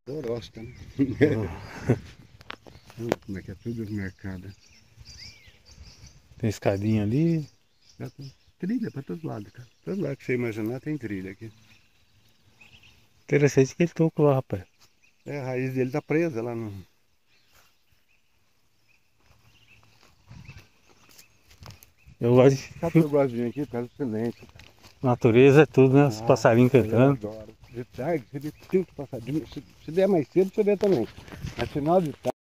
Floresta, né? Como é que é tudo no mercado? Tem escadinha ali. Já tem trilha pra todo lado, cara. Todo lado que você imaginar tem trilha aqui. Interessante aquele toco lá, rapaz. É, a raiz dele tá presa lá no... Eu gosto Sabe que de eu gosto de vir aqui por causa do silêncio. natureza, é tudo, né? Os Ah, passarinhos eu cantando. adoro. De tarde, você vê 5 passadinhos. Se der mais cedo, você vê também. Mas final de tarde.